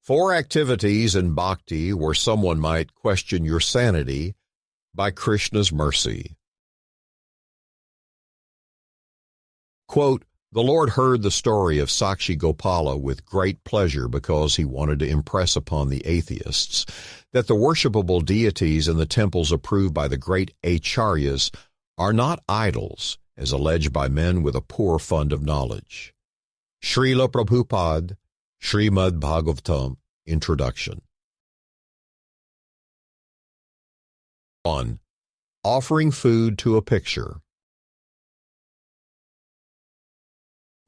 Four activities in Bhakti where someone might question your sanity by Krishna's mercy. Quote, the Lord heard the story of Sakshi-gopala with great pleasure because he wanted to impress upon the atheists that the worshipable deities in the temples approved by the great acharyas are not idols, as alleged by men with a poor fund of knowledge. Shrila Prabhupada, Shrimad Bhagavatam, Introduction. 1. Offering food to a picture.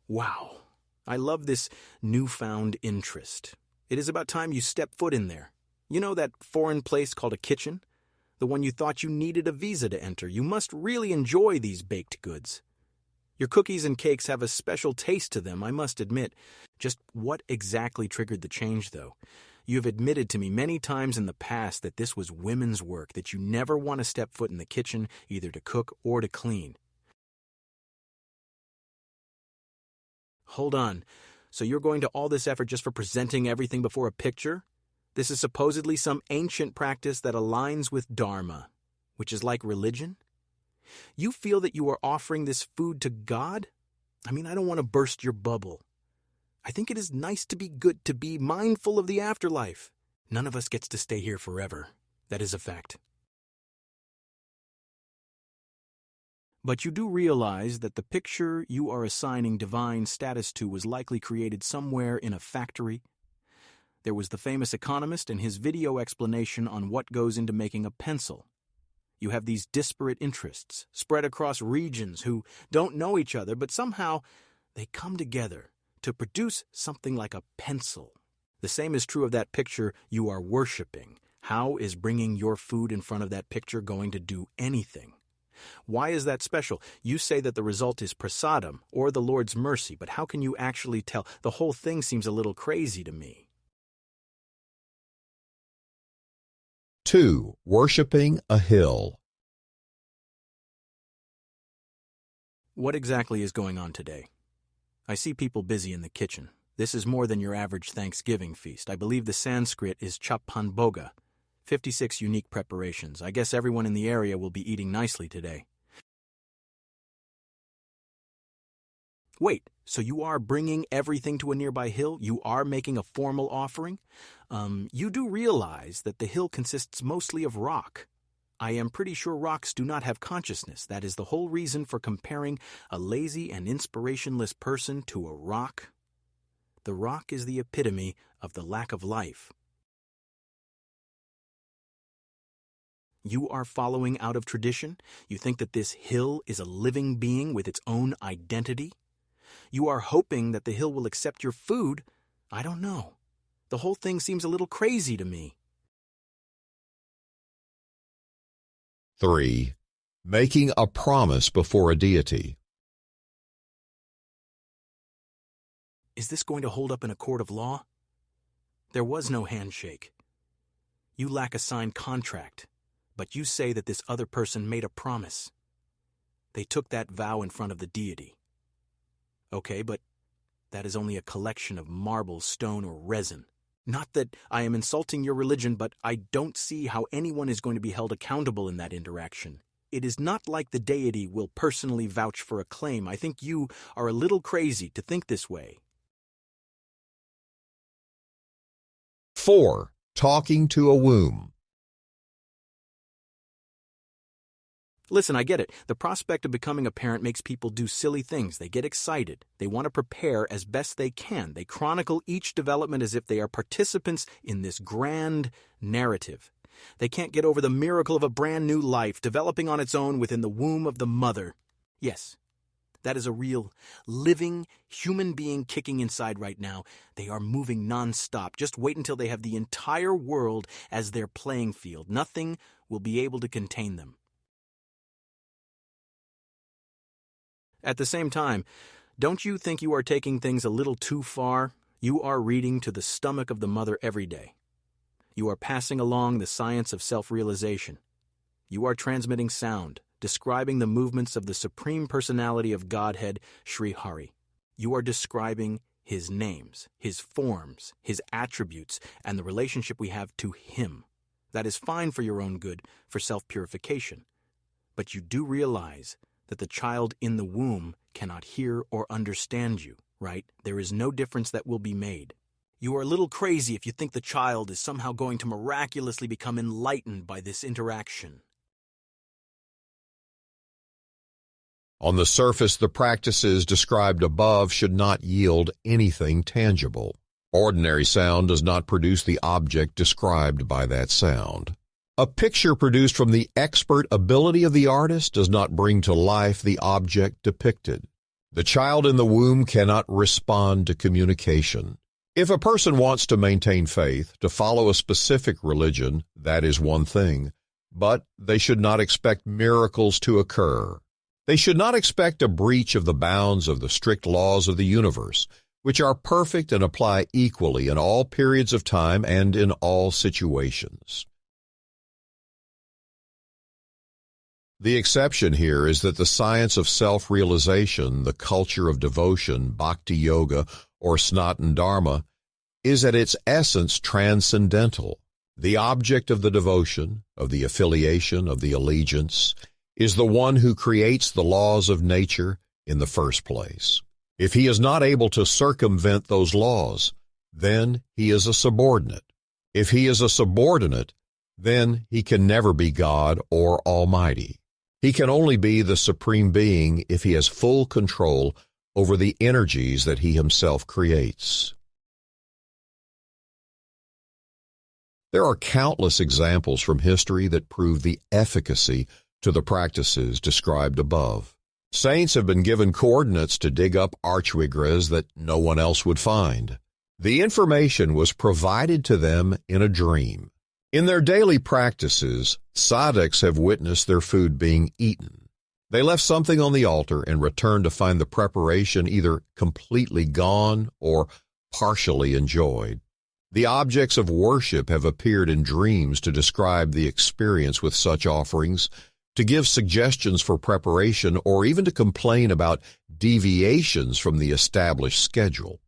Wow, I love this newfound interest. It is about time you step foot in there. You know that foreign place called a kitchen? The one you thought you needed a visa to enter. You must really enjoy these baked goods. Your cookies and cakes have a special taste to them, I must admit. Just what exactly triggered the change, though? You have admitted to me many times in the past that this was women's work, that you never want to step foot in the kitchen, either to cook or to clean. Hold on. So you're going to all this effort just for presenting everything before a picture? This is supposedly some ancient practice that aligns with Dharma, which is like religion? You feel that you are offering this food to God? I mean, I don't want to burst your bubble. I think it is nice to be good, to be mindful of the afterlife. None of us gets to stay here forever. That is a fact. But you do realize that the picture you are assigning divine status to was likely created somewhere in a factory. There was the famous economist and his video explanation on what goes into making a pencil. You have these disparate interests spread across regions who don't know each other, but somehow they come together to produce something like a pencil. The same is true of that picture you are worshiping. How is bringing your food in front of that picture going to do anything? Why is that special? You say that the result is prasadam, or the Lord's mercy, but how can you actually tell? The whole thing seems a little crazy to me. 2. Worshipping a hill. What exactly is going on today? I see people busy in the kitchen. This is more than your average Thanksgiving feast. I believe the Sanskrit is chappan bhoga. 56 unique preparations. I guess everyone in the area will be eating nicely today. Wait, so you are bringing everything to a nearby hill? You are making a formal offering? You do realize that the hill consists mostly of rock. I am pretty sure rocks do not have consciousness. That is the whole reason for comparing a lazy and inspirationless person to a rock. The rock is the epitome of the lack of life. You are following out of tradition? You think that this hill is a living being with its own identity? You are hoping that the hill will accept your food? I don't know. The whole thing seems a little crazy to me. 3. Making a promise before a deity. Is this going to hold up in a court of law? There was no handshake. You lack a signed contract, but you say that this other person made a promise. They took that vow in front of the deity. Okay, but that is only a collection of marble, stone, or resin. Not that I am insulting your religion, but I don't see how anyone is going to be held accountable in that interaction. It is not like the deity will personally vouch for a claim. I think you are a little crazy to think this way. 4. Talking to a womb. Listen, I get it. The prospect of becoming a parent makes people do silly things. They get excited. They want to prepare as best they can. They chronicle each development as if they are participants in this grand narrative. They can't get over the miracle of a brand new life developing on its own within the womb of the mother. Yes, that is a real, living human being kicking inside right now. They are moving nonstop. Just wait until they have the entire world as their playing field. Nothing will be able to contain them. At the same time, don't you think you are taking things a little too far? You are reading to the stomach of the mother every day. You are passing along the science of self-realization. You are transmitting sound, describing the movements of the Supreme Personality of Godhead, Sri Hari. You are describing his names, his forms, his attributes, and the relationship we have to him. That is fine for your own good, for self-purification. But you do realize that the child in the womb cannot hear or understand you, right? There is no difference that will be made. You are a little crazy if you think the child is somehow going to miraculously become enlightened by this interaction. On the surface, the practices described above should not yield anything tangible. Ordinary sound does not produce the object described by that sound. A picture produced from the expert ability of the artist does not bring to life the object depicted. The child in the womb cannot respond to communication. If a person wants to maintain faith, to follow a specific religion, that is one thing, but they should not expect miracles to occur. They should not expect a breach of the bounds of the strict laws of the universe, which are perfect and apply equally in all periods of time and in all situations. The exception here is that the science of self-realization, the culture of devotion, bhakti yoga, or Sanatana Dharma, is at its essence transcendental. The object of the devotion, of the affiliation, of the allegiance, is the one who creates the laws of nature in the first place. If he is not able to circumvent those laws, then he is a subordinate. If he is a subordinate, then he can never be God or Almighty. He can only be the Supreme Being if he has full control over the energies that he himself creates. There are countless examples from history that prove the efficacy to the practices described above. Saints have been given coordinates to dig up archvigras that no one else would find. The information was provided to them in a dream. In their daily practices, sadhaks have witnessed their food being eaten. They left something on the altar and returned to find the preparation either completely gone or partially enjoyed. The objects of worship have appeared in dreams to describe the experience with such offerings, to give suggestions for preparation, or even to complain about deviations from the established schedule.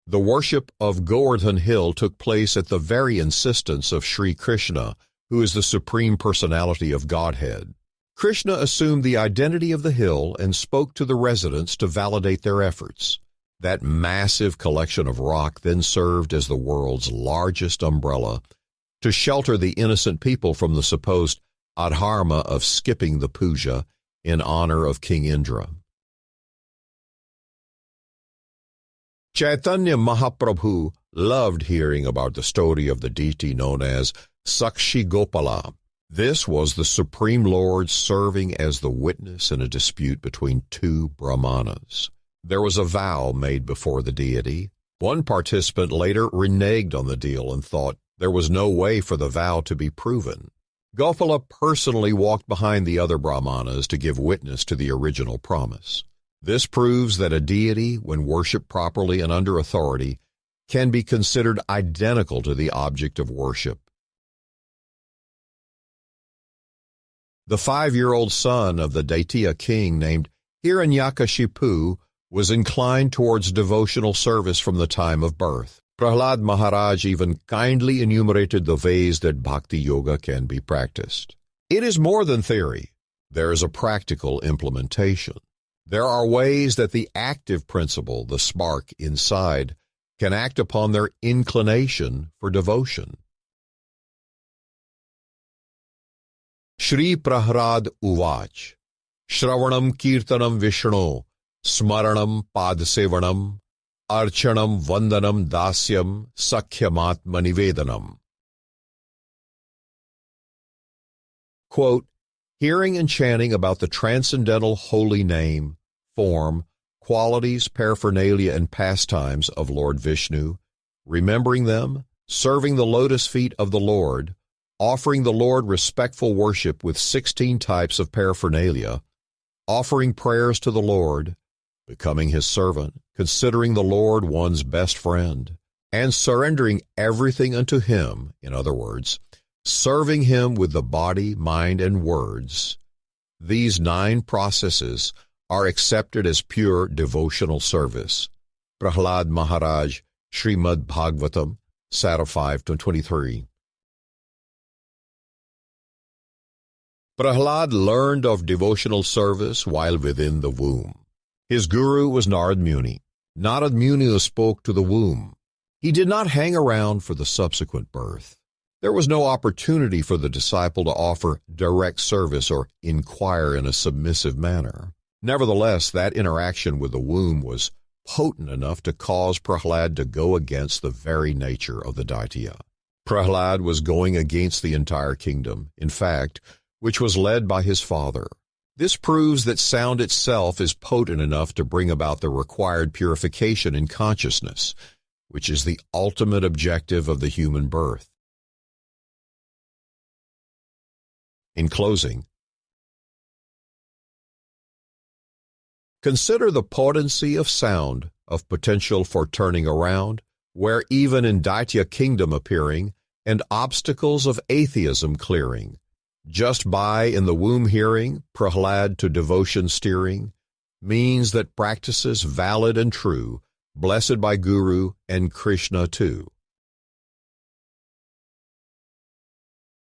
The worship of Govardhan Hill took place at the very insistence of Sri Krishna, who is the Supreme Personality of Godhead. Krishna assumed the identity of the hill and spoke to the residents to validate their efforts. That massive collection of rock then served as the world's largest umbrella to shelter the innocent people from the supposed adharma of skipping the puja in honor of King Indra. Chaitanya Mahaprabhu loved hearing about the story of the deity known as Sakshi-gopala. This was the Supreme Lord serving as the witness in a dispute between two brahmanas. There was a vow made before the deity. One participant later reneged on the deal and thought there was no way for the vow to be proven. Gopala personally walked behind the other brahmanas to give witness to the original promise. This proves that a deity, when worshipped properly and under authority, can be considered identical to the object of worship. The 5-year-old son of the Daitya king named Hiranyakashipu was inclined towards devotional service from the time of birth. Prahlad Maharaj even kindly enumerated the ways that bhakti yoga can be practiced. It is more than theory. There is a practical implementation. There are ways that the active principle, the spark inside, can act upon their inclination for devotion. Shri Prahlad Uvach, Shravanam Kirtanam Vishnu, Smaranam Padsevanam, Archanam Vandanam Dasyam Sakhyamatma Nivedanam. Quote, hearing and chanting about the transcendental holy name, form, qualities, paraphernalia, and pastimes of Lord Vishnu, remembering them, serving the lotus feet of the Lord, offering the Lord respectful worship with 16 types of paraphernalia, offering prayers to the Lord, becoming his servant, considering the Lord one's best friend, and surrendering everything unto him, in other words, serving him with the body, mind, and words. These 9 processes are accepted as pure devotional service. Prahlad Maharaj, Shrimad Bhagavatam, Sarah 5:23. Prahlad learned of devotional service while within the womb. His guru was Narad Muni. Narad Muni spoke to the womb. He did not hang around for the subsequent birth. There was no opportunity for the disciple to offer direct service or inquire in a submissive manner. Nevertheless, that interaction with the womb was potent enough to cause Prahlad to go against the very nature of the Daitya. Prahlad was going against the entire kingdom, in fact, which was led by his father. This proves that sound itself is potent enough to bring about the required purification in consciousness, which is the ultimate objective of the human birth. In closing, consider the potency of sound, of potential for turning around, where even in Daitya kingdom appearing, and obstacles of atheism clearing. Just by in the womb hearing, Prahlad to devotion steering, means that practices valid and true, blessed by Guru and Krishna too.